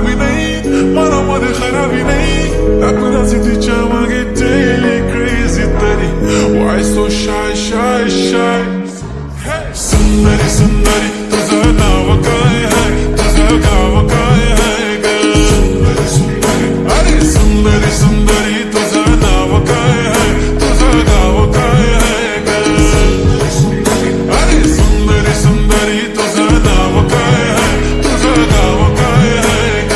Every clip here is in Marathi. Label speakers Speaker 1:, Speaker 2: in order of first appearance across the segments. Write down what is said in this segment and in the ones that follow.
Speaker 1: खराबी नाही, मनामध्ये खराबी नाही, आपणाची तिच्या मागे daily crazy तरी why so shy shy shy. सुंदरी सुंदरी तुझं नाव काय आहे, तुझं गाव काय आहे ग. अरे सुंदरी सुंदरी तुझं नाव काय आहे, तुझं गाव काय आहे ग. अरे सुंदरी सुंदरी तुझं नाव काय आहे, तुझं गाव काय आहे ग.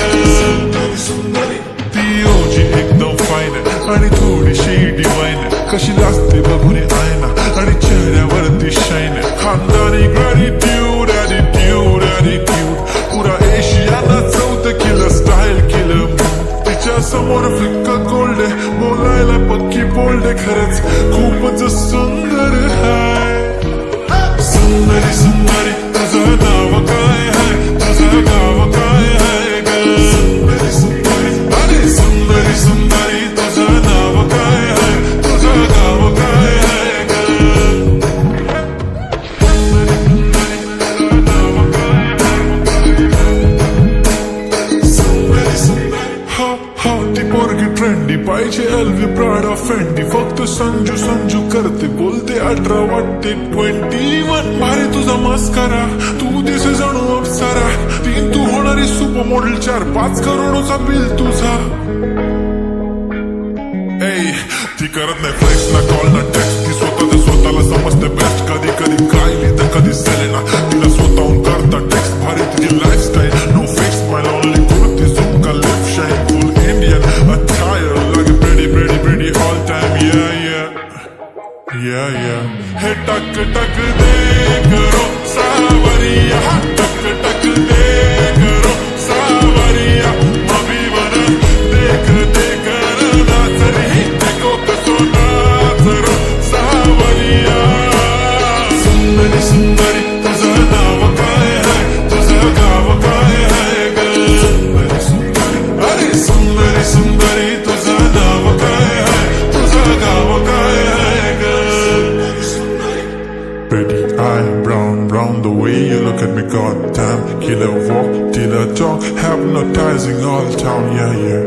Speaker 1: ती ओजी एकदम फाईन आणि थोडीशी डिवाईन, कशी लागते बघून आयना आणि चेहऱ्यावरती शाईन. खानदानी ग्रॅटिट्यूड ॲटिट्यूड ॲटिट्यूड, पुरा एशियाना चौथं केलं स्टाईल केलं. तिच्या समोर फिक्क गोल्ड, बोलायला पक्की बोल्ड, खरंच खूपच सुंदर हाय. सुंदरी सुंदरी तुझं नाव काय आहे, तुझं गाव काय आहे ग. अरे सुंदरी सुंदरी तुझं नाव काय आहे, तुझं गाव काय आहे ग. ती पोरगी ट्रेंडी पाहिजे, एलवी प्राडा फेंडी, फक्त संजू संजू करते, बोलते 18 वाटते 21. भारी तुझा मस्करा, तू दिसे जणू अप्सरा, 3 तू होणारी सुपर मॉडेल, 4-5 करोडचा बिल तुझा. ती करत नाही फ्लेक्स ना कॉल ना टेक्स्ट, ती स्वतःला समजते बेस्ट. कधी कधी कायली तर कधी सेलेना, तिला स्वतःहून करता टेक्स्ट. भारी तुझी lifestyle, no fix smile, only kurti jhumka lip shine, full Indian attire, लागे pretty pretty pretty all time. yeah. हे टक टक दे करो सावरिया, टक टक दे करो सावरिया, मभी बनन देख देख नाचरी, देखो कसो नाचरो सावरिया. सुंदरी सुंदरी तुझं नाव काय आहे, तुझं गाव काय आहे ग. अरे सुंदरी सुंदरी तुझं नाव काय आहे, तुझं गाव काय आहे ग. Pretty eye, brown, brown, the way you look at me, goddamn. Killer walk, killer talk, hypnotizing all town, yeah.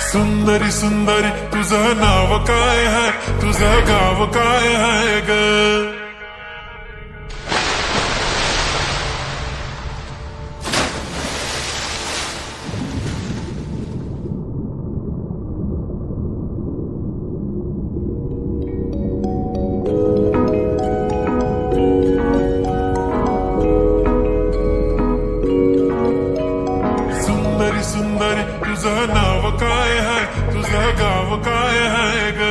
Speaker 1: सुंदरी सुंदरी तुझं नाव काय आहे, तुझं गाव काय आहे ग. सुंदरी सुंदरी तुझं नाव काय आहे, तुझं गाव काय आहे ग.